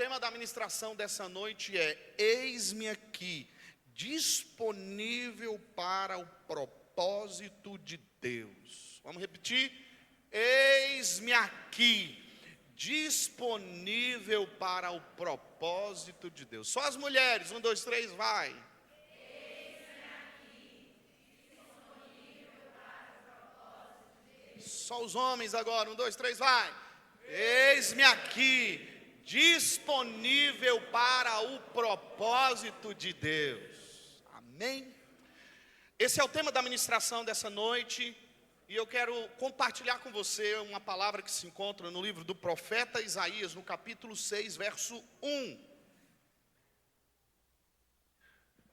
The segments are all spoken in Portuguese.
tema da ministração dessa noite é: eis-me aqui, disponível para o propósito de Deus. Vamos repetir? Eis-me aqui, disponível para o propósito de Deus. Só as mulheres, 1, 2, 3, vai. Só os homens agora, 1, 2, 3, vai. Eis-me aqui, disponível para o propósito de Deus. Amém? Esse é o tema da ministração dessa noite. E eu quero compartilhar com você uma palavra que se encontra no livro do profeta Isaías, no capítulo 6, verso 1.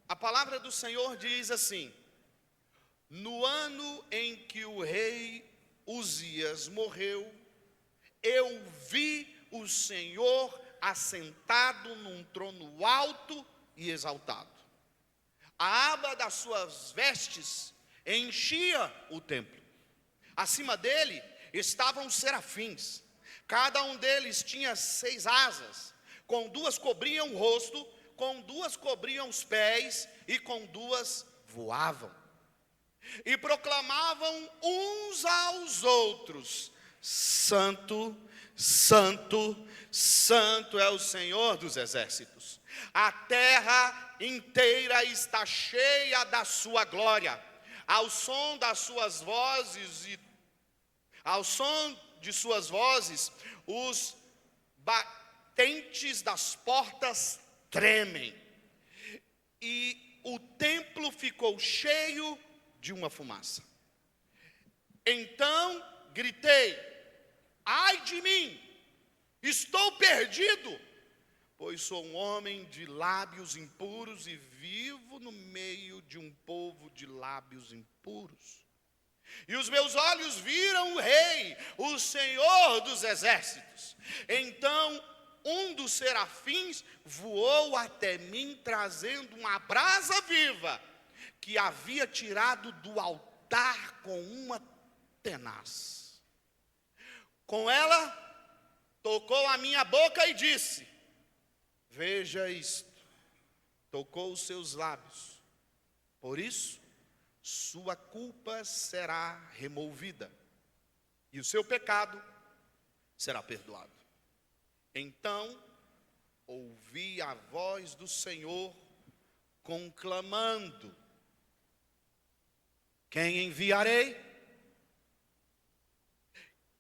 A palavra do Senhor diz assim: no ano em que o rei Uzias morreu, eu vi o Senhor assentado num trono alto e exaltado. A aba das suas vestes enchia o templo. Acima dele estavam serafins. Cada um deles tinha 6 asas. Com 2 cobriam o rosto, com 2 cobriam os pés e com 2 voavam. E proclamavam uns aos outros: Santo, Santo, Santo é o Senhor dos exércitos. A terra inteira está cheia da sua glória. Ao som das suas vozes os batentes das portas tremem. E o templo ficou cheio de uma fumaça. Então gritei: ai de mim, estou perdido, pois sou um homem de lábios impuros e vivo no meio de um povo de lábios impuros. E os meus olhos viram o Rei, o Senhor dos exércitos. Então um dos serafins voou até mim, trazendo uma brasa viva que havia tirado do altar com uma tenaz. Com ela tocou a minha boca e disse: veja isto. Tocou os seus lábios. Por isso, sua culpa será removida e o seu pecado será perdoado. Então ouvi a voz do Senhor conclamando: quem enviarei?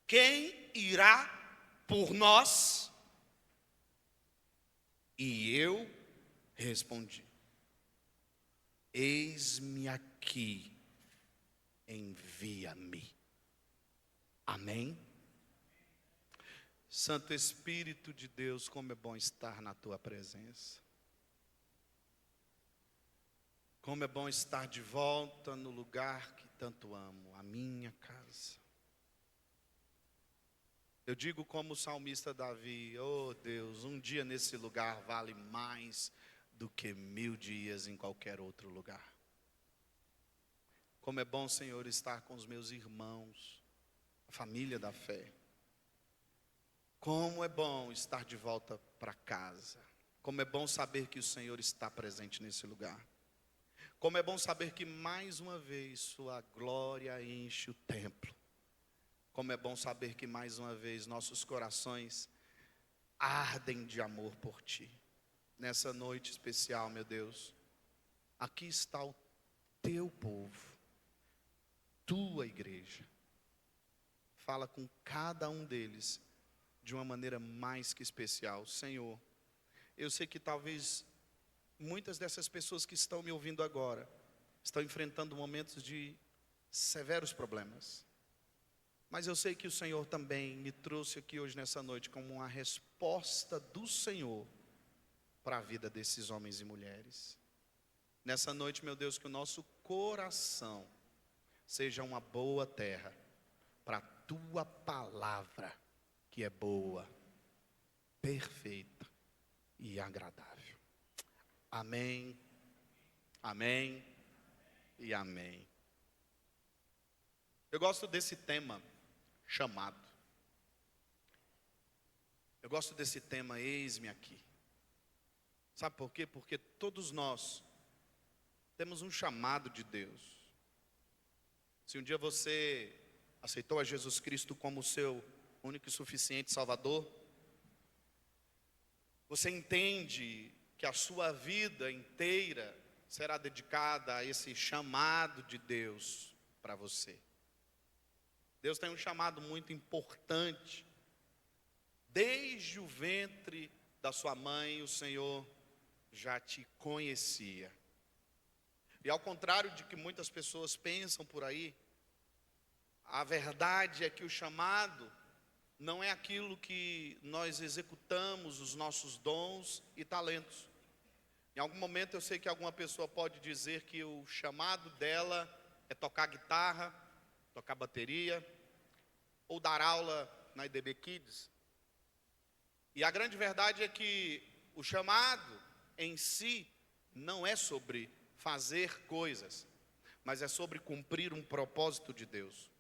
Quem irá por nós? E eu respondi: eis-me aqui, envia-me. Amém? Santo Espírito de Deus, como é bom estar na tua presença. Como é bom estar de volta no lugar que tanto amo, a minha casa. Eu digo como o salmista Davi: oh Deus, um dia nesse lugar vale mais do que 1000 dias em qualquer outro lugar. Como é bom, Senhor, estar com os meus irmãos, a família da fé. Como é bom estar de volta para casa. Como é bom saber que o Senhor está presente nesse lugar. Como é bom saber que mais uma vez sua glória enche o templo. Como é bom saber que mais uma vez nossos corações ardem de amor por ti. Nessa noite especial, meu Deus, aqui está o teu povo, tua igreja. Fala com cada um deles de uma maneira mais que especial. Senhor, eu sei que talvez muitas dessas pessoas que estão me ouvindo agora estão enfrentando momentos de severos problemas. Mas eu sei que o Senhor também me trouxe aqui hoje nessa noite como uma resposta do Senhor para a vida desses homens e mulheres. Nessa noite, meu Deus, que o nosso coração seja uma boa terra para a tua palavra, que é boa, perfeita e agradável. Amém, amém e amém. Eu gosto desse tema chamado. Eu gosto desse tema, eis-me aqui. Sabe por quê? Porque todos nós temos um chamado de Deus. Se um dia você aceitou a Jesus Cristo como seu único e suficiente Salvador, você entende que a sua vida inteira será dedicada a esse chamado de Deus para você. Deus tem um chamado muito importante. Desde o ventre da sua mãe, o Senhor já te conhecia. E ao contrário de que muitas pessoas pensam por aí, a verdade é que o chamado não é aquilo que nós executamos, os nossos dons e talentos. Em algum momento eu sei que alguma pessoa pode dizer que o chamado dela é tocar guitarra, tocar bateria, ou dar aula na IDB Kids. E a grande verdade é que o chamado em si não é sobre fazer coisas, mas é sobre cumprir um propósito de Deus.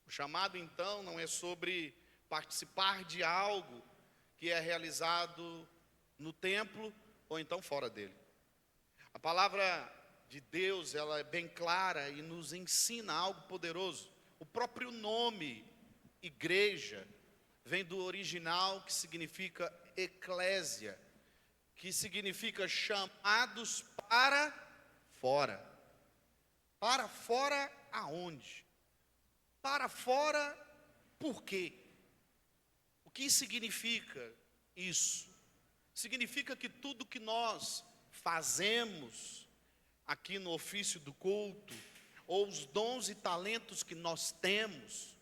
O chamado então não é sobre participar de algo que é realizado no templo ou então fora dele. A palavra de Deus, ela é bem clara e nos ensina algo poderoso. O próprio nome igreja vem do original que significa eclésia, que significa chamados para fora. Para fora aonde? Para fora por quê? O que significa isso? Significa que tudo que nós fazemos aqui no ofício do culto, ou os dons e talentos que nós temos,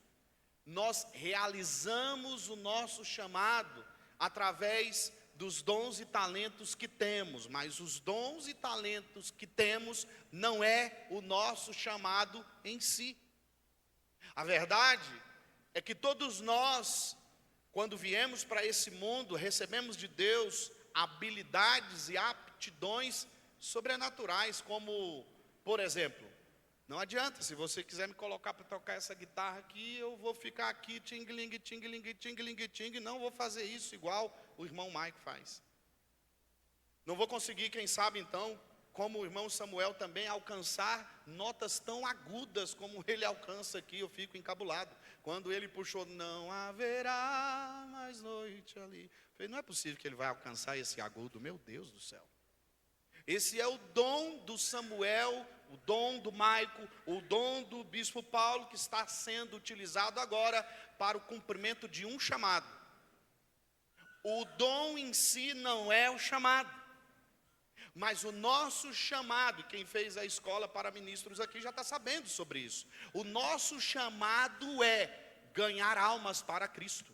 nós realizamos o nosso chamado através dos dons e talentos que temos, mas os dons e talentos que temos não é o nosso chamado em si. A verdade é que todos nós, quando viemos para esse mundo, recebemos de Deus habilidades e aptidões sobrenaturais, como, por exemplo, não adianta, se você quiser me colocar para tocar essa guitarra aqui, eu vou ficar aqui, ting-ling, ting-ling, ting-ling, ting, não vou fazer isso igual o irmão Mike faz. Não vou conseguir, quem sabe então, como o irmão Samuel também, alcançar notas tão agudas como ele alcança aqui, eu fico encabulado. Quando ele puxou, não haverá mais noite ali. Eu falei, não é possível que ele vai alcançar esse agudo, meu Deus do céu. Esse é o dom do Samuel, o dom do Maico, o dom do bispo Paulo, que está sendo utilizado agora para o cumprimento de um chamado. O dom em si não é o chamado, mas o nosso chamado, quem fez a escola para ministros aqui já está sabendo sobre isso. O nosso chamado é ganhar almas para Cristo.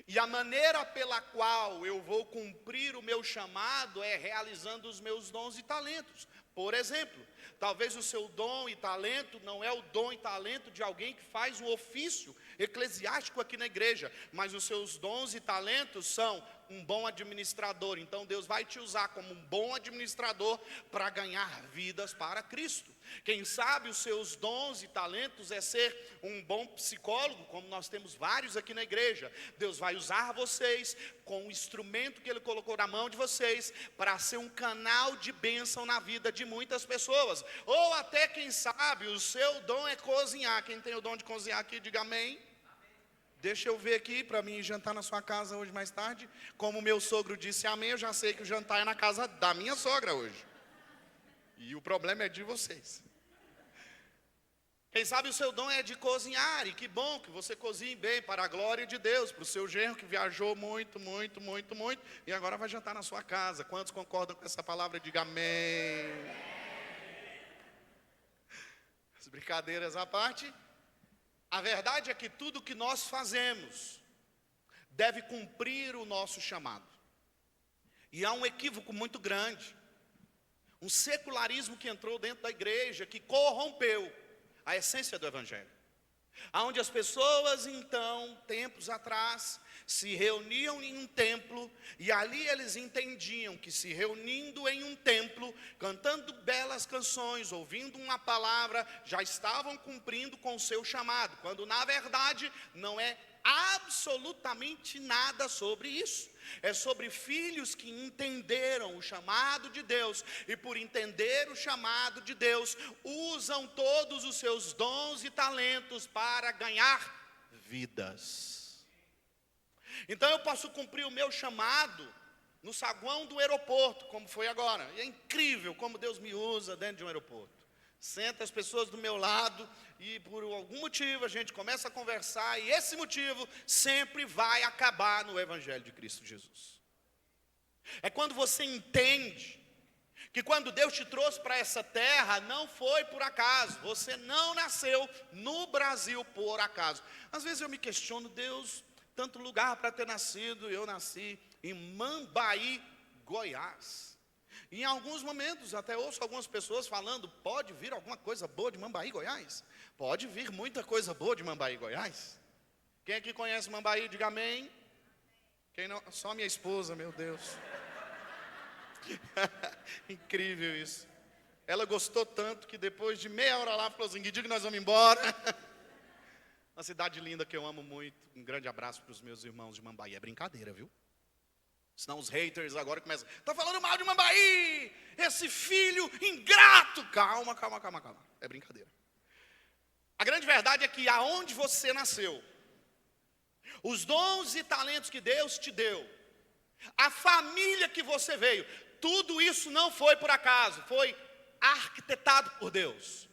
E a maneira pela qual eu vou cumprir o meu chamado é realizando os meus dons e talentos. Por exemplo, talvez o seu dom e talento não é o dom e talento de alguém que faz um ofício eclesiástico aqui na igreja, mas os seus dons e talentos são um bom administrador. Então Deus vai te usar como um bom administrador para ganhar vidas para Cristo. Quem sabe os seus dons e talentos é ser um bom psicólogo, como nós temos vários aqui na igreja. Deus vai usar vocês com o instrumento que Ele colocou na mão de vocês para ser um canal de bênção na vida de muitas pessoas. Ou até, quem sabe, o seu dom é cozinhar. Quem tem o dom de cozinhar aqui, diga amém. Deixa eu ver aqui para mim jantar na sua casa hoje mais tarde. Como meu sogro disse amém, eu já sei que o jantar é na casa da minha sogra hoje. E o problema é de vocês. Quem sabe o seu dom é de cozinhar, e que bom que você cozinhe bem para a glória de Deus, para o seu genro que viajou muito, e agora vai jantar na sua casa. Quantos concordam com essa palavra? Diga amém. As brincadeiras à parte, a verdade é que tudo que nós fazemos deve cumprir o nosso chamado. E há um equívoco muito grande, um secularismo que entrou dentro da igreja, que corrompeu a essência do evangelho. Onde as pessoas então, tempos atrás, se reuniam em um templo, e ali eles entendiam que se reunindo em um templo, cantando belas canções, ouvindo uma palavra, já estavam cumprindo com o seu chamado, quando na verdade não é absolutamente nada sobre isso. É sobre filhos que entenderam o chamado de Deus, e por entender o chamado de Deus, usam todos os seus dons e talentos para ganhar vidas. Então eu posso cumprir o meu chamado no saguão do aeroporto, como foi agora. E é incrível como Deus me usa dentro de um aeroporto. Senta as pessoas do meu lado e por algum motivo a gente começa a conversar, e esse motivo sempre vai acabar no Evangelho de Cristo Jesus. É quando você entende que quando Deus te trouxe para essa terra, não foi por acaso. Você não nasceu no Brasil por acaso. Às vezes eu me questiono, Deus, tanto lugar para ter nascido, eu nasci em Mambaí, Goiás. Em alguns momentos, até ouço algumas pessoas falando, pode vir alguma coisa boa de Mambaí, Goiás? Pode vir muita coisa boa de Mambaí, Goiás. Quem aqui conhece Mambaí, diga amém. Quem não? Só minha esposa, meu Deus. Incrível isso. Ela gostou tanto que depois de meia hora lá, falou assim, que dia que nós vamos embora? Uma cidade linda que eu amo muito. Um grande abraço para os meus irmãos de Mambaí. É brincadeira, viu? Senão os haters agora começam, está falando mal de Mambaí, esse filho ingrato. Calma. É brincadeira. A grande verdade é que aonde você nasceu, os dons e talentos que Deus te deu, a família que você veio, tudo isso não foi por acaso, foi arquitetado por Deus.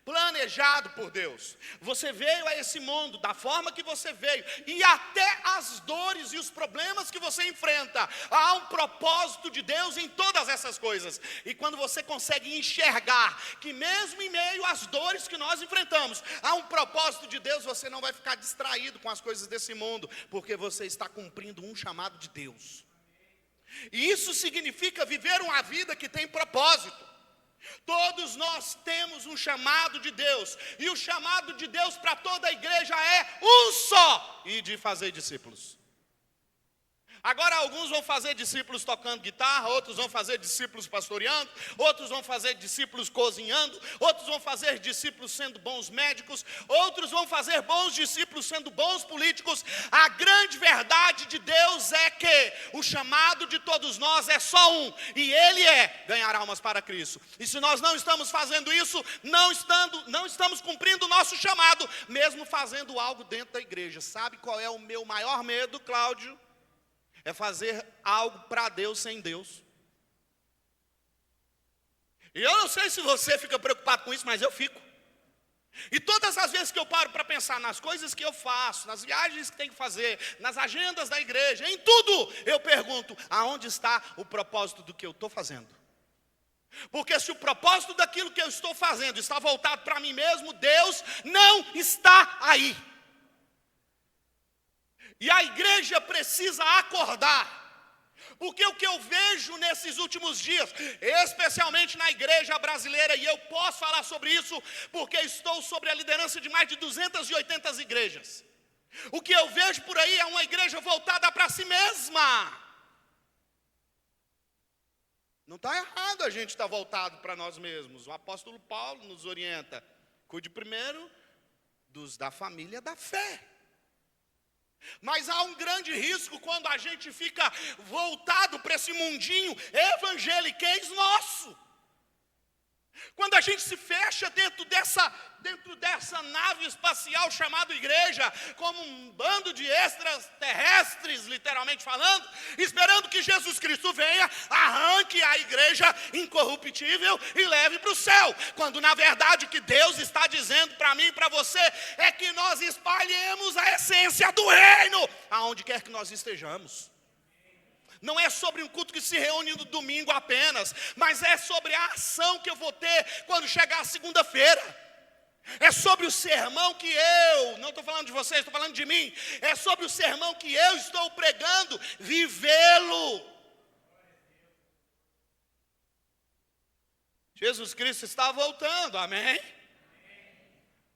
Planejado por Deus. Você veio a esse mundo da forma que você veio, e até as dores e os problemas que você enfrenta, há um propósito de Deus em todas essas coisas. E quando você consegue enxergar que mesmo em meio às dores que nós enfrentamos, há um propósito de Deus, você não vai ficar distraído com as coisas desse mundo, porque você está cumprindo um chamado de Deus. E isso significa viver uma vida que tem propósito. Todos nós temos um chamado de Deus, e o chamado de Deus para toda a igreja é um só: e de fazer discípulos. Agora alguns vão fazer discípulos tocando guitarra, outros vão fazer discípulos pastoreando, outros vão fazer discípulos cozinhando, outros vão fazer discípulos sendo bons médicos, outros vão fazer bons discípulos sendo bons políticos. A grande verdade de Deus é que o chamado de todos nós é só um, e ele é ganhar almas para Cristo. E se nós não estamos fazendo isso, não estamos cumprindo o nosso chamado, mesmo fazendo algo dentro da igreja. Sabe qual é o meu maior medo, Cláudio? É fazer algo para Deus sem Deus. E eu não sei se você fica preocupado com isso, mas eu fico. E todas as vezes que eu paro para pensar nas coisas que eu faço, nas viagens que tenho que fazer, nas agendas da igreja, em tudo, eu pergunto, aonde está o propósito do que eu estou fazendo? Porque se o propósito daquilo que eu estou fazendo está voltado para mim mesmo, Deus não está aí. E a igreja precisa acordar, porque o que eu vejo nesses últimos dias, especialmente na igreja brasileira, e eu posso falar sobre isso, porque estou sobre a liderança de mais de 280 igrejas. O que eu vejo por aí é uma igreja voltada para si mesma. Não está errado a gente estar voltado para nós mesmos. O apóstolo Paulo nos orienta, cuide primeiro dos da família da fé. Mas há um grande risco quando a gente fica voltado para esse mundinho evangeliquez nosso. Quando a gente se fecha dentro dessa nave espacial chamada igreja, como um bando de extraterrestres, literalmente falando, esperando que Jesus Cristo venha, arranque a igreja incorruptível e leve para o céu. Quando na verdade o que Deus está dizendo para mim e para você é que nós espalhemos a essência do reino aonde quer que nós estejamos. Não é sobre um culto que se reúne no domingo apenas, mas é sobre a ação que eu vou ter quando chegar a segunda-feira. É sobre o sermão que não estou falando de vocês, estou falando de mim. É sobre o sermão que eu estou pregando, vivê-lo. Jesus Cristo está voltando, amém?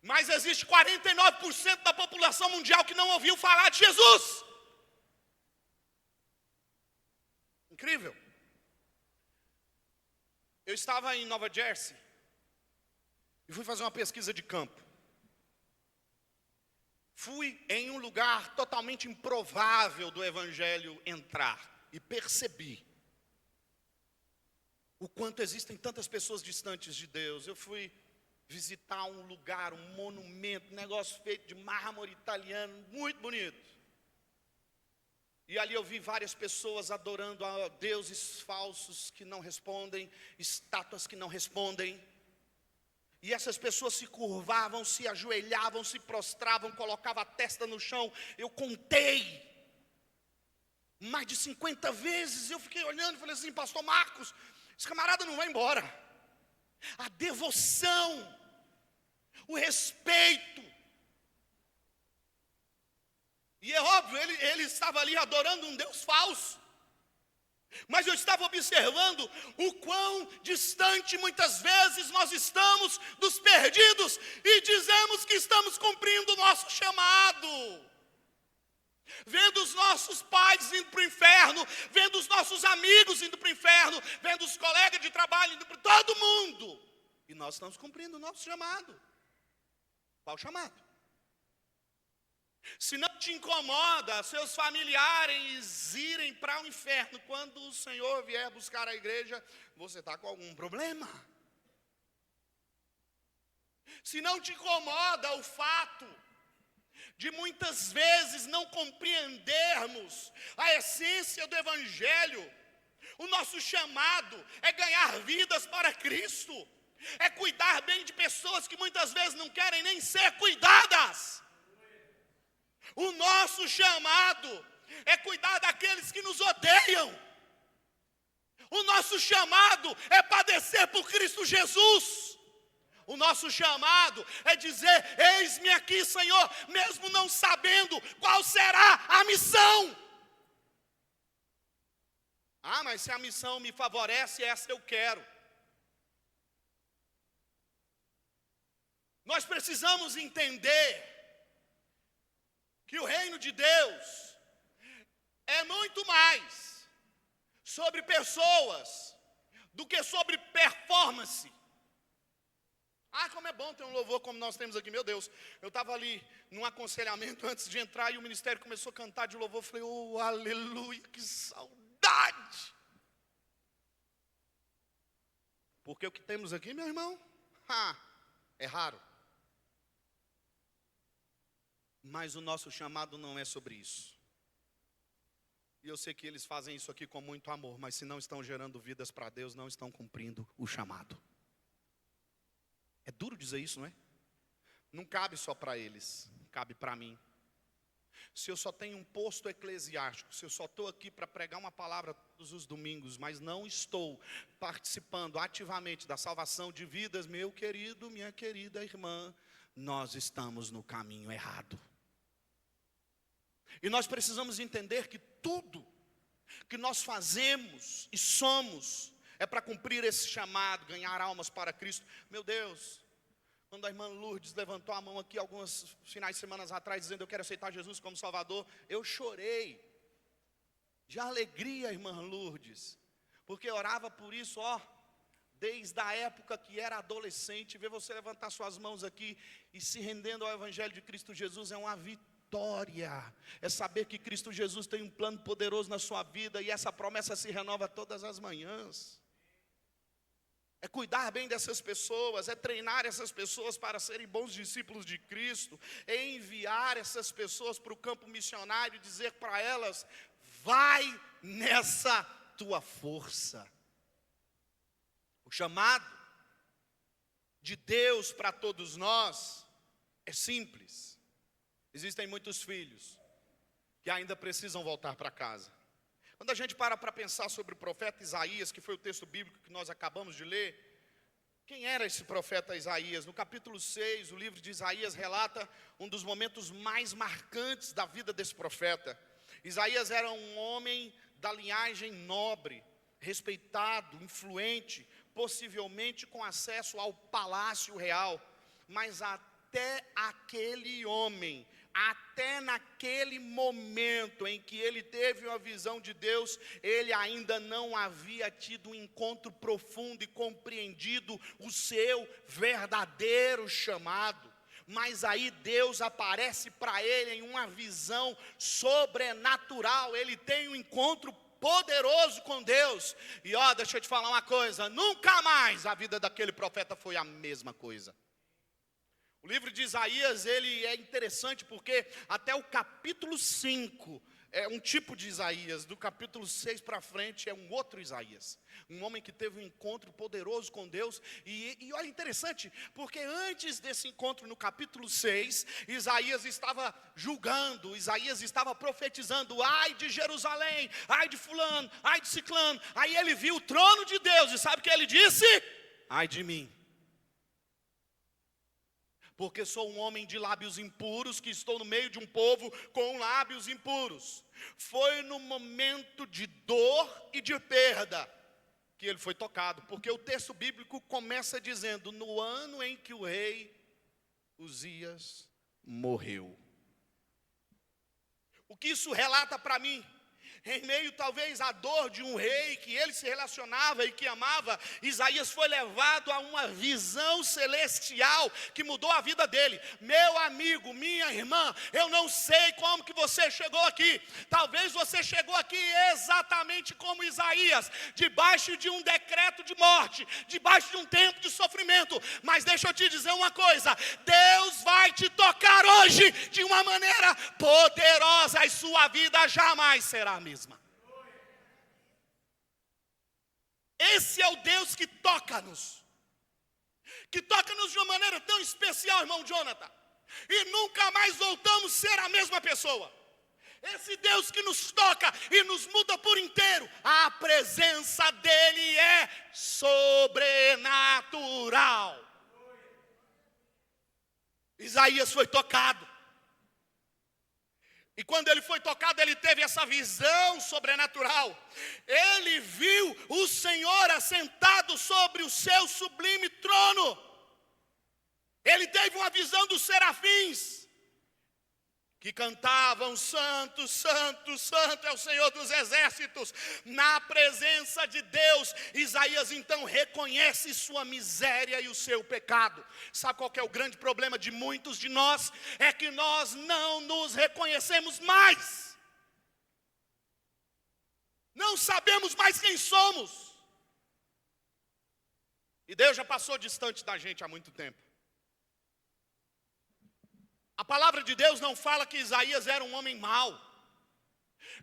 Mas existe 49% da população mundial que não ouviu falar de Jesus. Incrível. Eu estava em Nova Jersey e fui fazer uma pesquisa de campo. Fui em um lugar totalmente improvável do evangelho entrar e percebi o quanto existem tantas pessoas distantes de Deus. Eu fui visitar um lugar, um monumento, um negócio feito de mármore italiano, muito bonito. E ali eu vi várias pessoas adorando a deuses falsos que não respondem, estátuas que não respondem. E essas pessoas se curvavam, se ajoelhavam, se prostravam, colocavam a testa no chão. Eu contei mais de 50 vezes. Eu fiquei olhando e falei assim: pastor Marcos, esse camarada não vai embora. A devoção, o respeito. E é óbvio, ele estava ali adorando um Deus falso. Mas eu estava observando o quão distante muitas vezes nós estamos dos perdidos e dizemos que estamos cumprindo o nosso chamado. Vendo os nossos pais indo para o inferno, vendo os nossos amigos indo para o inferno, vendo os colegas de trabalho indo para todo mundo. E nós estamos cumprindo o nosso chamado. Qual chamado? Se não te incomoda seus familiares irem para o inferno quando o Senhor vier buscar a igreja, você está com algum problema. Se não te incomoda o fato de muitas vezes não compreendermos a essência do evangelho, o nosso chamado é ganhar vidas para Cristo, é cuidar bem de pessoas que muitas vezes não querem nem ser cuidadas. O nosso chamado é cuidar daqueles que nos odeiam. O nosso chamado é padecer por Cristo Jesus. O nosso chamado é dizer: eis-me aqui, Senhor, mesmo não sabendo qual será a missão. Ah, mas se a missão me favorece, essa eu quero. Nós precisamos entender que o reino de Deus é muito mais sobre pessoas do que sobre performance. Ah, como é bom ter um louvor como nós temos aqui, meu Deus. Eu estava ali num aconselhamento antes de entrar e o ministério começou a cantar de louvor. Eu falei: oh, aleluia, que saudade. Porque o que temos aqui, meu irmão, é raro. Mas o nosso chamado não é sobre isso. E eu sei que eles fazem isso aqui com muito amor, mas se não estão gerando vidas para Deus, não estão cumprindo o chamado. É duro dizer isso, não é? Não cabe só para eles, cabe para mim. Se eu só tenho um posto eclesiástico, se eu só estou aqui para pregar uma palavra todos os domingos, mas não estou participando ativamente da salvação de vidas, meu querido, minha querida irmã, nós estamos no caminho errado. E nós precisamos entender que tudo que nós fazemos e somos é para cumprir esse chamado, ganhar almas para Cristo. Meu Deus, quando a irmã Lourdes levantou a mão aqui alguns finais de semana atrás, dizendo: eu quero aceitar Jesus como Salvador, eu chorei de alegria, irmã Lourdes, porque eu orava por isso, desde a época que era adolescente. Ver você levantar suas mãos aqui e se rendendo ao Evangelho de Cristo Jesus é uma vitória. É saber que Cristo Jesus tem um plano poderoso na sua vida e essa promessa se renova todas as manhãs. É cuidar bem dessas pessoas, é treinar essas pessoas para serem bons discípulos de Cristo, é enviar essas pessoas para o campo missionário e dizer para elas: vai nessa tua força. O chamado de Deus para todos nós é simples. Existem muitos filhos que ainda precisam voltar para casa. Quando a gente para pensar sobre o profeta Isaías, que foi o texto bíblico que nós acabamos de ler, quem era esse profeta Isaías? No capítulo 6, o livro de Isaías relata um dos momentos mais marcantes da vida desse profeta. Isaías era um homem da linhagem nobre, respeitado, influente, possivelmente com acesso ao palácio real, mas até aquele homem, até naquele momento em que ele teve uma visão de Deus, ele ainda não havia tido um encontro profundo e compreendido o seu verdadeiro chamado. Mas aí Deus aparece para ele em uma visão sobrenatural. Ele tem um encontro poderoso com Deus. E deixa eu te falar uma coisa, nunca mais a vida daquele profeta foi a mesma coisa. O livro de Isaías, ele é interessante porque até o capítulo 5 é um tipo de Isaías, do capítulo 6 para frente é um outro Isaías. Um homem que teve um encontro poderoso com Deus. E olha, interessante, porque antes desse encontro no capítulo 6, Isaías estava julgando, Isaías estava profetizando: ai de Jerusalém, ai de fulano, ai de ciclano. Aí ele viu o trono de Deus e sabe o que ele disse? Ai de mim, porque sou um homem de lábios impuros, que estou no meio de um povo com lábios impuros. Foi no momento de dor e de perda que ele foi tocado, porque o texto bíblico começa dizendo: no ano em que o rei Uzias morreu. O que isso relata para mim? Em meio talvez à dor de um rei que ele se relacionava e que amava, Isaías foi levado a uma visão celestial que mudou a vida dele. Meu amigo, minha irmã, eu não sei como que você chegou aqui. Talvez você chegou aqui exatamente como Isaías, debaixo de um decreto de morte, debaixo de um tempo de sofrimento. Mas deixa eu te dizer uma coisa: Deus vai te tocar hoje de uma maneira poderosa e sua vida jamais será a mesma. Esse é o Deus que toca-nos de uma maneira tão especial, irmão Jonathan, e nunca mais voltamos a ser a mesma pessoa. Esse Deus que nos toca e nos muda por inteiro, a presença dele é sobrenatural. Isaías foi tocado. E quando ele foi tocado, ele teve essa visão sobrenatural. Ele viu o Senhor assentado sobre o seu sublime trono. Ele teve uma visão dos serafins, que cantavam: santo, santo, santo é o Senhor dos exércitos. Na presença de Deus, Isaías então reconhece sua miséria e o seu pecado. Sabe qual que é o grande problema de muitos de nós? É que nós não nos reconhecemos mais. Não sabemos mais quem somos. E Deus já passou distante da gente há muito tempo. A palavra de Deus não fala que Isaías era um homem mau,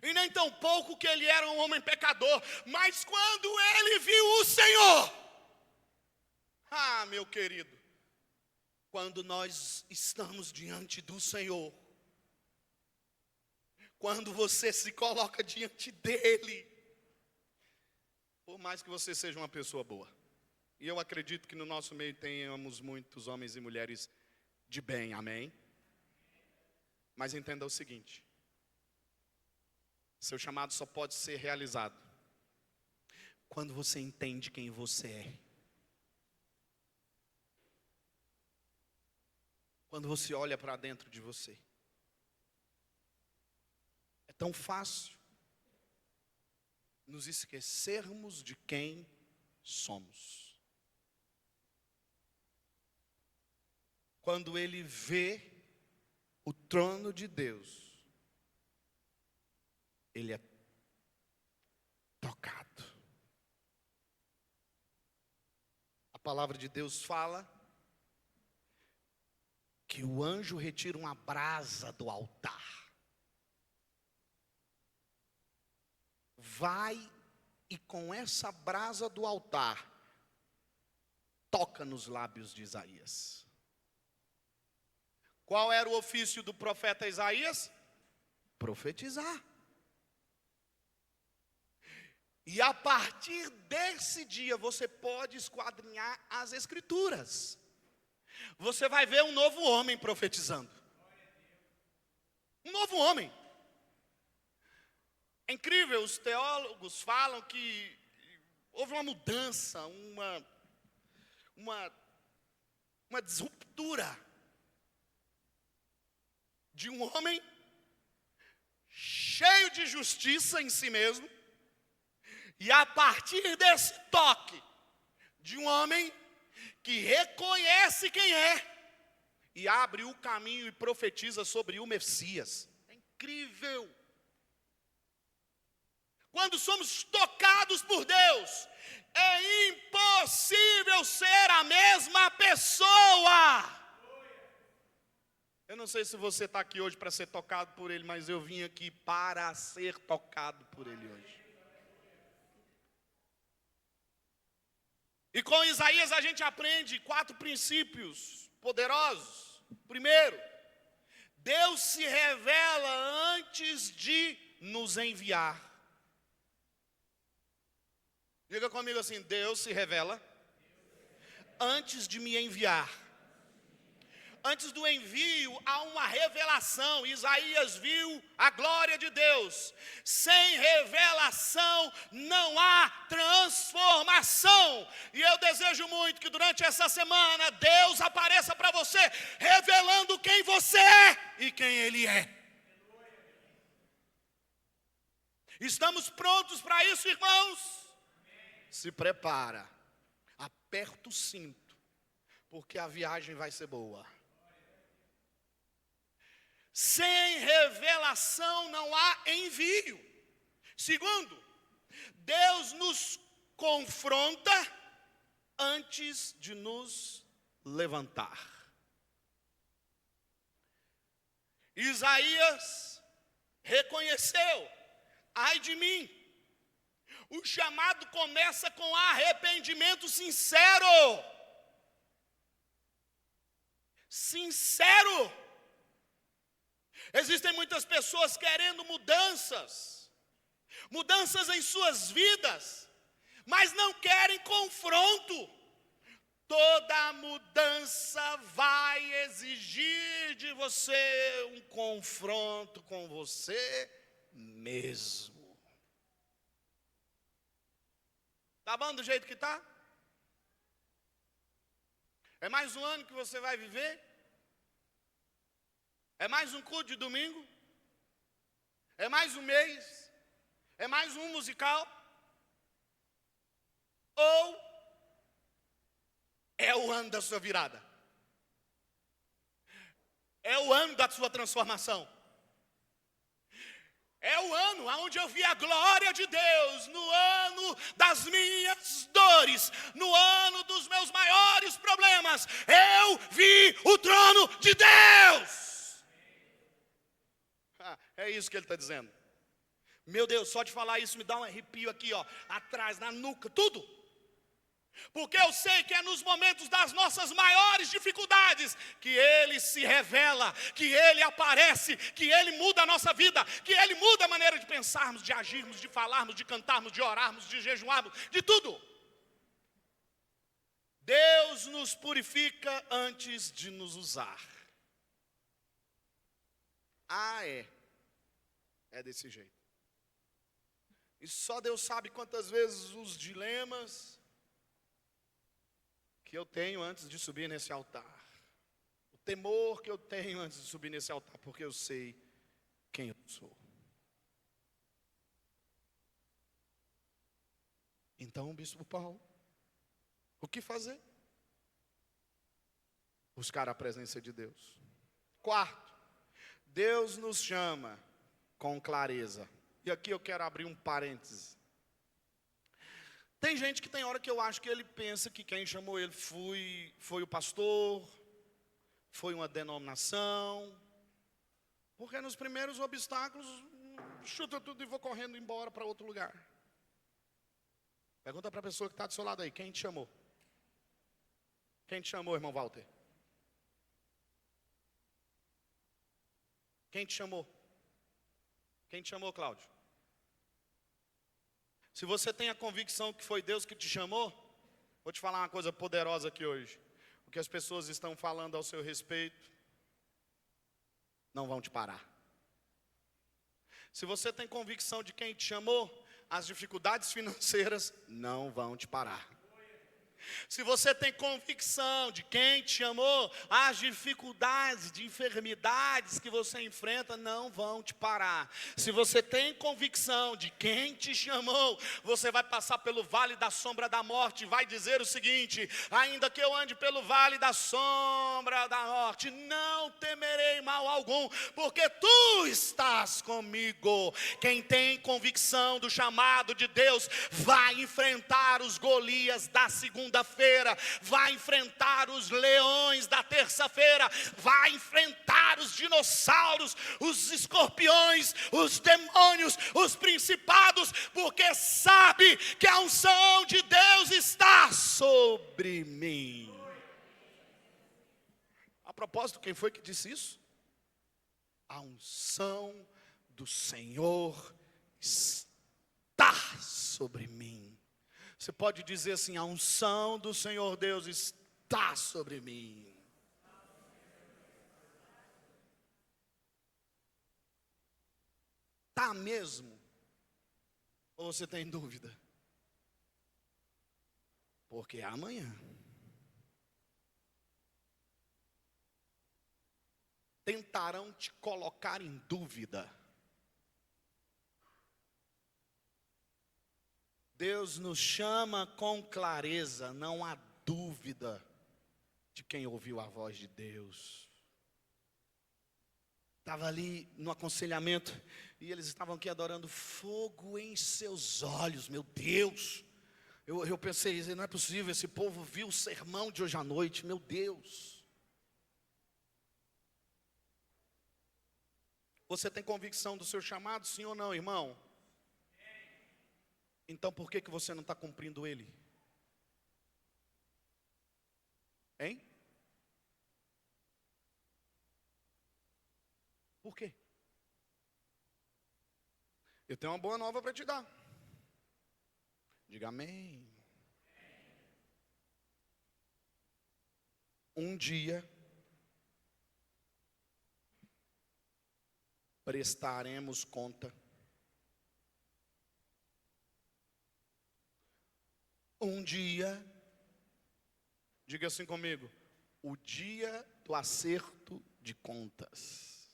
e nem tão pouco que ele era um homem pecador. Mas quando ele viu o Senhor, meu querido, quando nós estamos diante do Senhor, quando você se coloca diante dele, por mais que você seja uma pessoa boa, e eu acredito que no nosso meio tenhamos muitos homens e mulheres de bem, amém? Mas entenda o seguinte: seu chamado só pode ser realizado quando você entende quem você é. Quando você olha para dentro de você. É tão fácil nos esquecermos de quem somos. Quando ele vê o trono de Deus, ele é tocado. A palavra de Deus fala que o anjo retira uma brasa do altar, vai e com essa brasa do altar toca nos lábios de Isaías. Qual era o ofício do profeta Isaías? Profetizar. E a partir desse dia você pode esquadrinhar as escrituras. Você vai ver um novo homem profetizando. Um novo homem. É incrível, os teólogos falam que houve uma mudança, uma disruptura de um homem cheio de justiça em si mesmo, e a partir desse toque de um homem que reconhece quem é e abre o caminho e profetiza sobre o Messias. É incrível. Quando somos tocados por Deus, é impossível ser a mesma pessoa. Eu não sei se você está aqui hoje para ser tocado por Ele, mas eu vim aqui para ser tocado por Ele hoje. E com Isaías a gente aprende 4 princípios poderosos. Primeiro, Deus se revela antes de nos enviar. Diga comigo assim: Deus se revela antes de me enviar. Antes do envio há uma revelação. Isaías viu a glória de Deus. Sem revelação não há transformação. E eu desejo muito que durante essa semana Deus apareça para você, revelando quem você é e quem Ele é. Estamos prontos para isso, irmãos? Se prepara, aperta o cinto, porque a viagem vai ser boa. Sem revelação não há envio. Segundo, Deus nos confronta antes de nos levantar. Isaías reconheceu: ai de mim. O chamado começa com arrependimento sincero. Sincero. Existem muitas pessoas querendo mudanças em suas vidas, mas não querem confronto. Toda mudança vai exigir de você um confronto com você mesmo. Tá bom do jeito que está? É mais um ano que você vai viver? É mais um culto de domingo? É mais um mês? É mais um musical? Ou é o ano da sua virada? É o ano da sua transformação? É o ano onde eu vi a glória de Deus, no ano das minhas dores, no ano dos meus maiores problemas, eu vi o trono de Deus. É isso que ele está dizendo. Meu Deus, só de falar isso me dá um arrepio aqui, ó, atrás, na nuca, tudo. Porque eu sei que é nos momentos das nossas maiores dificuldades que Ele se revela, que Ele aparece, que Ele muda a nossa vida, que Ele muda a maneira de pensarmos, de agirmos, de falarmos, de cantarmos, de orarmos, de jejuarmos, de tudo. Deus nos purifica antes de nos usar. É desse jeito. E só Deus sabe quantas vezes os dilemas que eu tenho antes de subir nesse altar. O temor que eu tenho antes de subir nesse altar, porque eu sei quem eu sou. Então, Bispo Paulo, o que fazer? Buscar a presença de Deus. Quarto, Deus nos chama com clareza. E aqui eu quero abrir um parêntese. Tem gente que tem hora que eu acho que ele pensa que quem chamou ele foi o pastor, foi uma denominação, porque nos primeiros obstáculos, chuta tudo e vou correndo embora para outro lugar. Pergunta para a pessoa que está do seu lado aí, quem te chamou? Quem te chamou, irmão Walter? Quem te chamou? Quem te chamou, Cláudio? Se você tem a convicção que foi Deus que te chamou, vou te falar uma coisa poderosa aqui hoje. O que as pessoas estão falando ao seu respeito não vão te parar. Se você tem convicção de quem te chamou, as dificuldades financeiras não vão te parar. Se você tem convicção de quem te amou, as dificuldades, de enfermidades que você enfrenta não vão te parar. Se você tem convicção de quem te chamou, você vai passar pelo vale da sombra da morte e vai dizer o seguinte: ainda que eu ande pelo vale da sombra da morte, não temerei mal algum, porque tu estás comigo. Quem tem convicção do chamado de Deus vai enfrentar os Golias da segunda-feira, vai enfrentar os leões da terça-feira, vai enfrentar os dinossauros, os escorpiões, os demônios, os principados, porque sabe que a unção de Deus está sobre mim. A propósito, quem foi que disse isso? A unção do Senhor está sobre mim. Você pode dizer assim: a unção do Senhor Deus está sobre mim. Está mesmo? Ou você tem dúvida? Porque amanhã tentarão te colocar em dúvida. Deus nos chama com clareza, não há dúvida de quem ouviu a voz de Deus. Estava ali no aconselhamento e eles estavam aqui adorando: fogo em seus olhos, meu Deus. Eu pensei, não é possível, esse povo viu o sermão de hoje à noite, meu Deus. Você tem convicção do seu chamado, sim ou não, irmão? Então por que você não está cumprindo ele? Hein? Por quê? Eu tenho uma boa nova para te dar. Diga amém. Um dia prestaremos conta. Um dia, diga assim comigo: o dia do acerto de contas.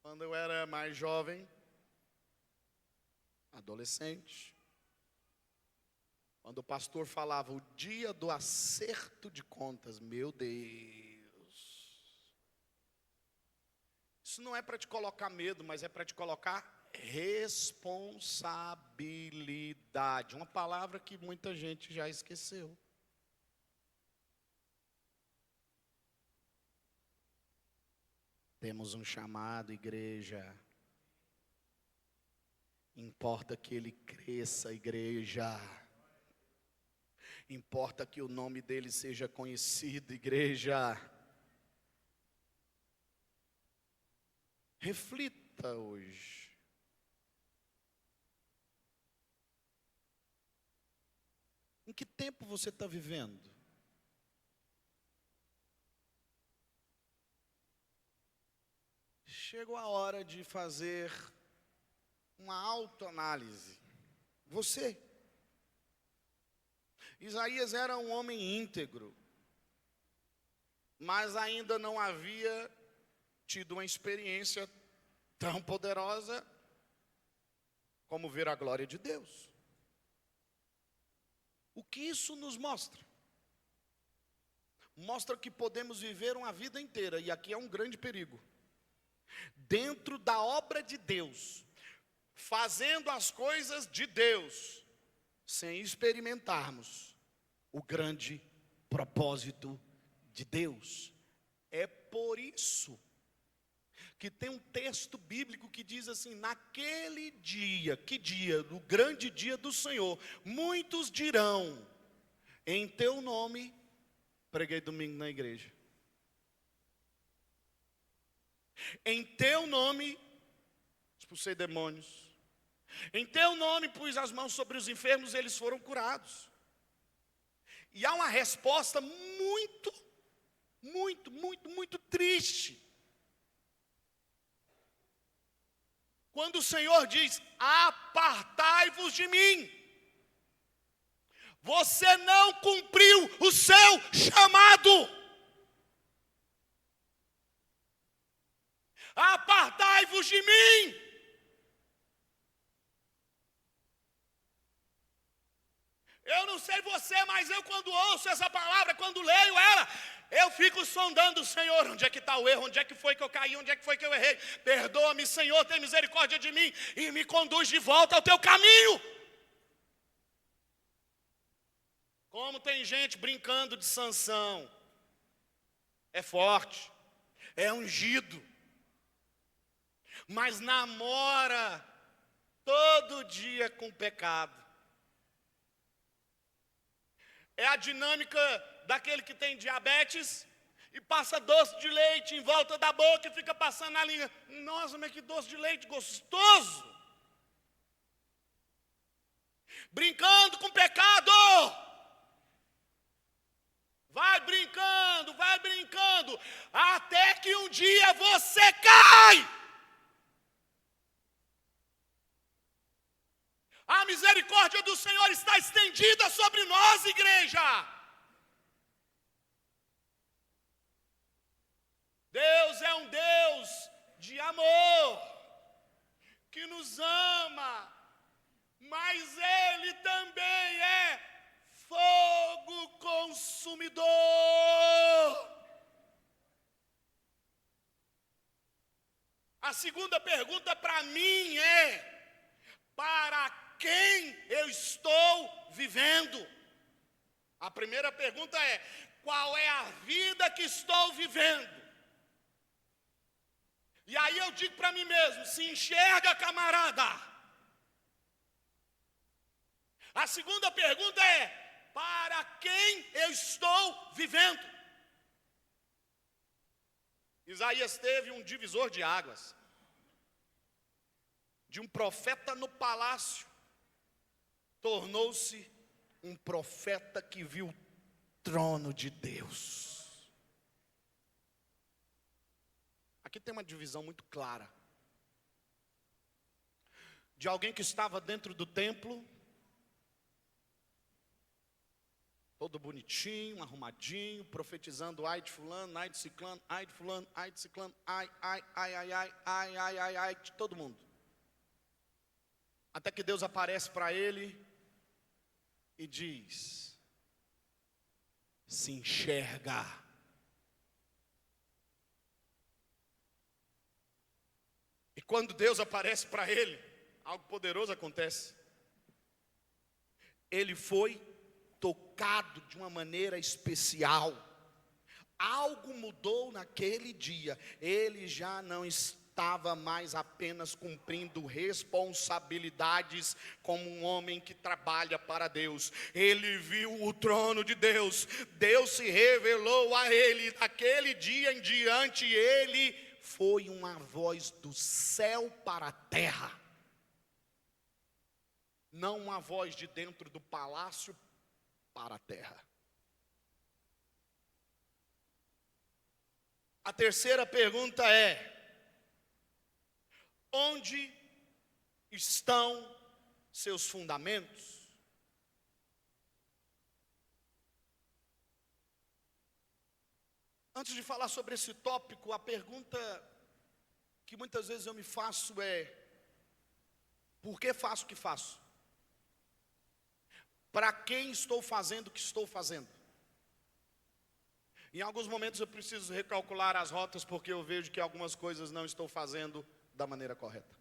Quando eu era mais jovem, adolescente, quando o pastor falava o dia do acerto de contas, meu Deus, isso não é para te colocar medo, mas é para te colocar responsabilidade, uma palavra que muita gente já esqueceu. Temos um chamado, igreja. Importa que ele cresça, igreja. Importa que o nome dele seja conhecido, igreja. Reflita hoje. Em que tempo você está vivendo? Chegou a hora de fazer uma autoanálise. Você. Isaías era um homem íntegro, mas ainda não havia tido uma experiência tão poderosa como ver a glória de Deus. O que isso nos mostra? Mostra que podemos viver uma vida inteira, e aqui é um grande perigo, dentro da obra de Deus, fazendo as coisas de Deus, sem experimentarmos o grande propósito de Deus. É por isso que tem um texto bíblico que diz assim: naquele dia, que dia? No grande dia do Senhor, muitos dirão, em teu nome, preguei domingo na igreja, em teu nome expulsei demônios, em teu nome pus as mãos sobre os enfermos, eles foram curados. E há uma resposta muito triste. Quando o Senhor diz: apartai-vos de mim. você não cumpriu o seu chamado. Apartai-vos de mim. Eu não sei você, mas eu quando ouço essa palavra, quando leio ela, eu fico sondando o Senhor, onde é que está o erro, onde é que foi que eu caí, onde é que foi que eu errei. Perdoa-me, Senhor, tem misericórdia de mim e me conduz de volta ao teu caminho. Como tem gente brincando de Sansão. É forte, é ungido, mas namora todo dia com pecado. É a dinâmica daquele que tem diabetes e passa doce de leite em volta da boca e fica passando na língua. Nossa, mas que doce de leite gostoso! Brincando com pecado. Vai brincando, até que um dia você cai. A misericórdia do Senhor está estendida sobre nós, igreja. Deus é um Deus de amor, que nos ama, mas Ele também é fogo consumidor. A segunda pergunta para mim é: para quem eu estou vivendo? A primeira pergunta é: qual é a vida que estou vivendo? E aí eu digo para mim mesmo: se enxerga, camarada. A segunda pergunta é: para quem eu estou vivendo? Isaías teve um divisor de águas. De um profeta no palácio, tornou-se um profeta que viu o trono de Deus. Aqui tem uma divisão muito clara. De alguém que estava dentro do templo, todo bonitinho, arrumadinho, profetizando: ai de fulano, ai de ciclano, ai de fulano, ai de ciclano, ai, de todo mundo. Até que Deus aparece para ele e diz: se enxerga. E quando Deus aparece para ele, algo poderoso acontece. Ele foi tocado de uma maneira especial. Algo mudou naquele dia. Ele já não estava mais apenas cumprindo responsabilidades como um homem que trabalha para Deus. Ele viu o trono de Deus. Deus se revelou a ele. Daquele dia em diante, ele foi uma voz do céu para a terra. Não uma voz de dentro do palácio para a terra. A terceira pergunta é: onde estão seus fundamentos? Antes de falar sobre esse tópico, a pergunta que muitas vezes eu me faço é: por que faço o que faço? Para quem estou fazendo o que estou fazendo? Em alguns momentos eu preciso recalcular as rotas, porque eu vejo que algumas coisas não estou fazendo da maneira correta.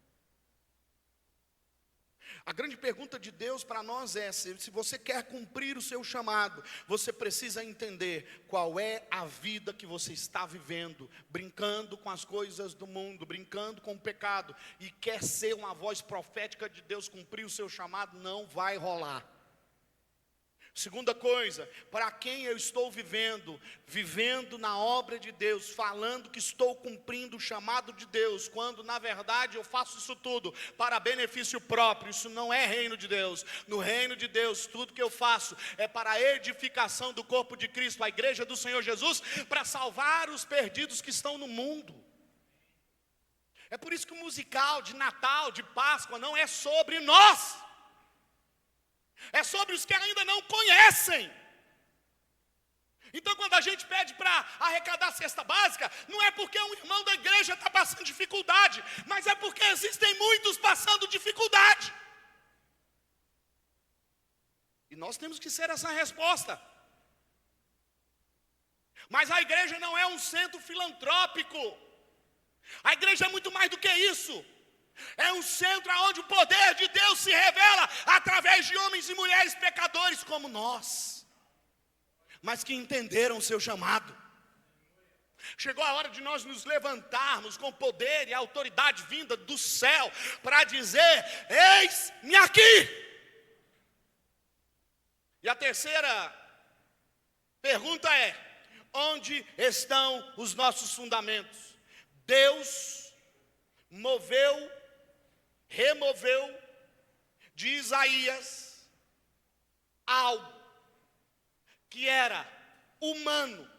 A grande pergunta de Deus para nós é: se você quer cumprir o seu chamado, você precisa entender qual é a vida que você está vivendo, brincando com as coisas do mundo, brincando com o pecado, e quer ser uma voz profética de Deus, cumprir o seu chamado, não vai rolar. Segunda coisa: para quem eu estou vivendo na obra de Deus, falando que estou cumprindo o chamado de Deus, quando na verdade eu faço isso tudo para benefício próprio. Isso não é reino de Deus. No reino de Deus, tudo que eu faço é para a edificação do corpo de Cristo, a igreja do Senhor Jesus, para salvar os perdidos que estão no mundo. É por isso que o musical de Natal, de Páscoa, não é sobre nós. é sobre os que ainda não conhecem. Então, quando a gente pede para arrecadar cesta básica, não é porque um irmão da igreja está passando dificuldade, mas é porque existem muitos passando dificuldade. E nós temos que ser essa resposta. Mas a igreja não é um centro filantrópico. A igreja é muito mais do que isso. É um centro onde o poder de Deus se revela através de homens e mulheres pecadores como nós, mas que entenderam o seu chamado. Chegou a hora de nós nos levantarmos com poder e autoridade vinda do céu para dizer: eis-me aqui. E a terceira pergunta é: onde estão os nossos fundamentos? Deus removeu de Isaías algo que era humano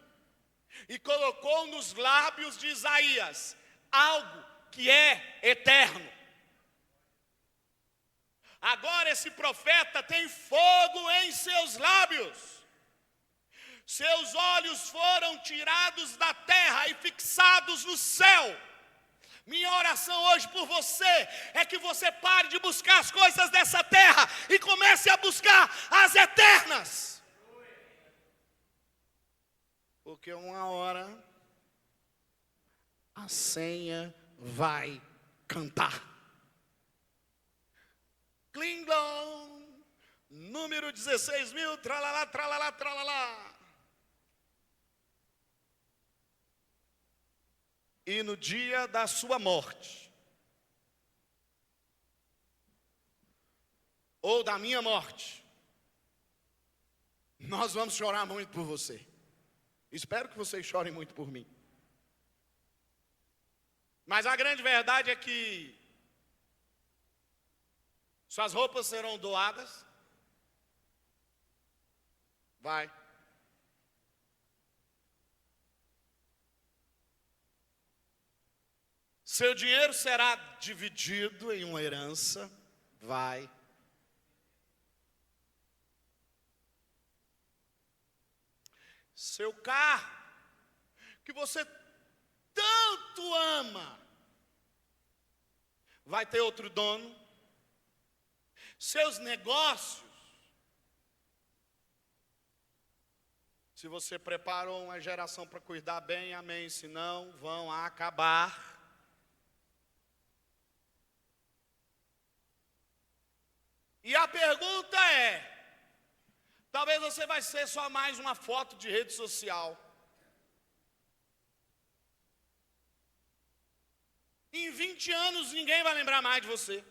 e colocou nos lábios de Isaías algo que é eterno. Agora esse profeta tem fogo em seus lábios. Seus olhos foram tirados da terra e fixados no céu. Minha oração hoje por você é que você pare de buscar as coisas dessa terra e comece a buscar as eternas. Porque uma hora a senha vai cantar. Klingon, número 16.000, tralalá, tralalá, tralalá. E no dia da sua morte, ou da minha morte, nós vamos chorar muito por você. Espero que vocês chorem muito por mim. Mas a grande verdade é que suas roupas serão doadas. Vai. Seu dinheiro será dividido em uma herança. Vai. Seu carro, que você tanto ama, vai ter outro dono. Seus negócios, se você preparou uma geração para cuidar bem, amém. Se não, vão acabar. E a pergunta é: talvez você vai ser só mais uma foto de rede social. Em 20 anos ninguém vai lembrar mais de você.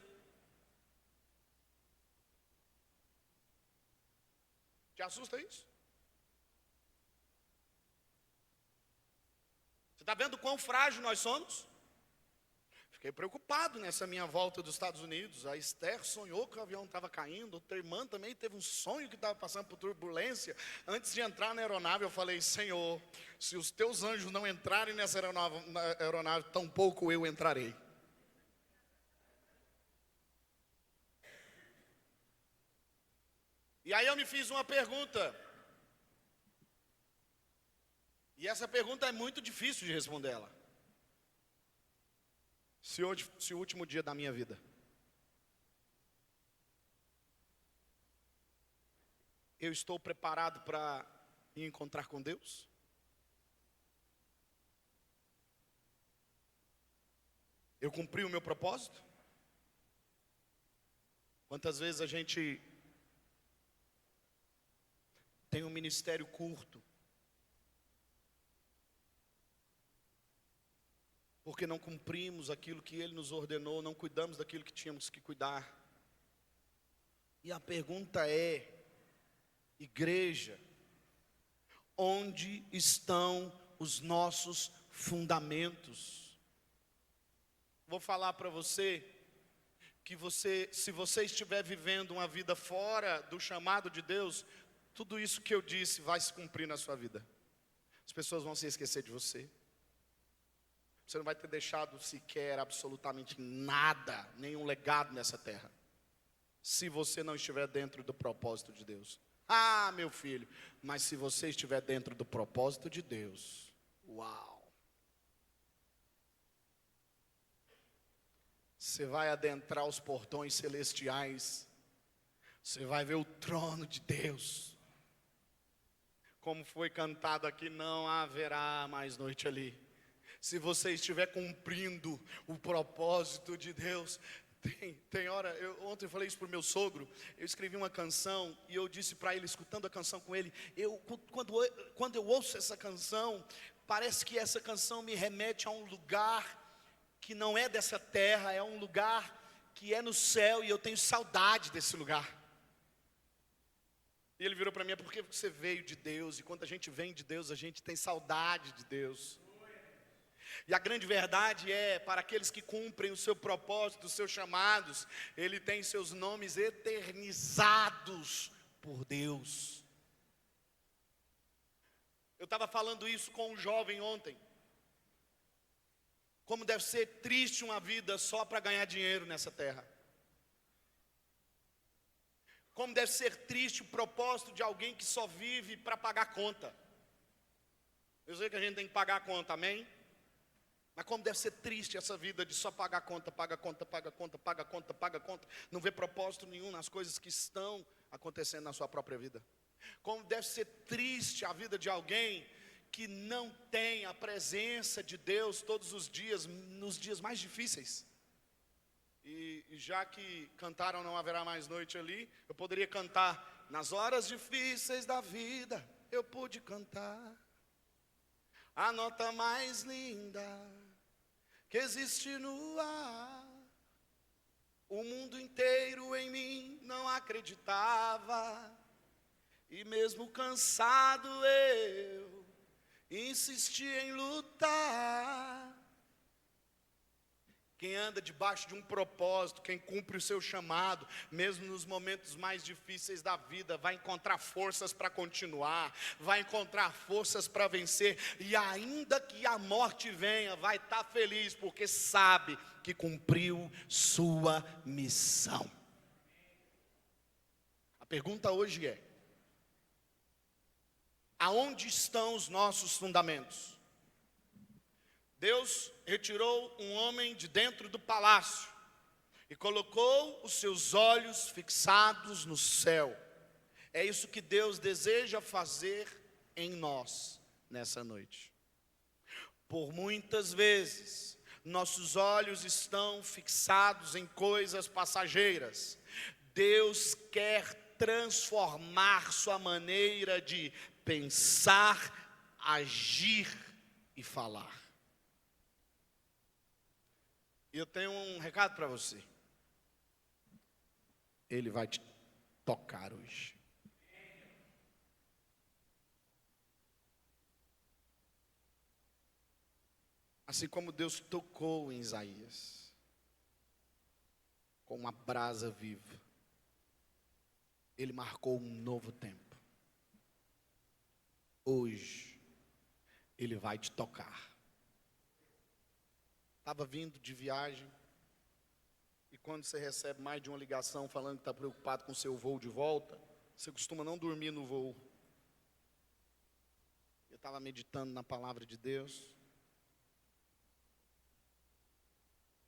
Te assusta isso? Você está vendo quão frágil nós somos? Fiquei preocupado nessa minha volta dos Estados Unidos. A Esther sonhou que o avião estava caindo. Outra irmã também teve um sonho que estava passando por turbulência. Antes de entrar na aeronave, eu falei: Senhor, se os teus anjos não entrarem nessa aeronave, tampouco eu entrarei. E aí eu me fiz uma pergunta. E essa pergunta é muito difícil de responder ela. Se o último dia da minha vida, eu estou preparado para me encontrar com Deus? Eu cumpri o meu propósito? Quantas vezes a gente tem um ministério curto, porque não cumprimos aquilo que Ele nos ordenou, não cuidamos daquilo que tínhamos que cuidar. E a pergunta é: igreja, onde estão os nossos fundamentos? Vou falar para você que se você estiver vivendo uma vida fora do chamado de Deus, tudo isso que eu disse vai se cumprir na sua vida. As pessoas vão se esquecer de você. Você não vai ter deixado sequer absolutamente nada, nenhum legado nessa terra. se você não estiver dentro do propósito de Deus. Ah, meu filho, mas se você estiver dentro do propósito de Deus, uau! Você vai adentrar os portões celestiais, você vai ver o trono de Deus. Como foi cantado aqui, não haverá mais noite ali. Se você estiver cumprindo o propósito de Deus, tem hora, ontem eu falei isso para o meu sogro, eu escrevi uma canção e eu disse para ele, escutando a canção com ele, quando eu ouço essa canção, parece que essa canção me remete a um lugar que não é dessa terra, é um lugar que é no céu e eu tenho saudade desse lugar. E ele virou para mim, é porque você veio de Deus, e quando a gente vem de Deus, a gente tem saudade de Deus. E a grande verdade é, para aqueles que cumprem o seu propósito, os seus chamados, ele tem seus nomes eternizados por Deus. Eu estava falando isso com um jovem ontem. Como deve ser triste uma vida só para ganhar dinheiro nessa terra. Como deve ser triste o propósito de alguém que só vive para pagar conta. Eu sei que a gente tem que pagar a conta, amém? Mas como deve ser triste essa vida de só pagar conta, paga conta, paga conta, paga conta, paga conta, não vê propósito nenhum nas coisas que estão acontecendo na sua própria vida. Como deve ser triste a vida de alguém que não tem a presença de Deus todos os dias, nos dias mais difíceis. E já que cantaram Não Haverá Mais Noite ali, eu poderia cantar, nas horas difíceis da vida, eu pude cantar a nota mais linda que existe no ar. O mundo inteiro em mim não acreditava, e mesmo cansado eu insisti em lutar. Quem anda debaixo de um propósito, quem cumpre o seu chamado, mesmo nos momentos mais difíceis da vida, vai encontrar forças para continuar, vai encontrar forças para vencer, e ainda que a morte venha, vai estar feliz, porque sabe que cumpriu sua missão. A pergunta hoje é: aonde estão os nossos fundamentos? Deus retirou um homem de dentro do palácio e colocou os seus olhos fixados no céu. É isso que Deus deseja fazer em nós nessa noite. Por muitas vezes, nossos olhos estão fixados em coisas passageiras. Deus quer transformar sua maneira de pensar, agir e falar. E eu tenho um recado para você. Ele vai te tocar hoje. Assim como Deus tocou em Isaías, com uma brasa viva, Ele marcou um novo tempo. Hoje, Ele vai te tocar. Estava vindo de viagem, e quando você recebe mais de uma ligação falando que está preocupado com o seu voo de volta, você costuma não dormir no voo. Eu estava meditando na palavra de Deus,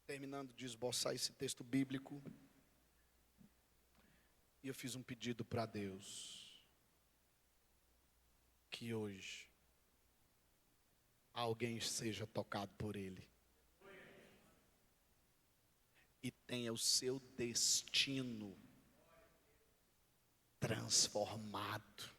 terminando de esboçar esse texto bíblico, e eu fiz um pedido para Deus, que hoje alguém seja tocado por Ele e tenha o seu destino transformado.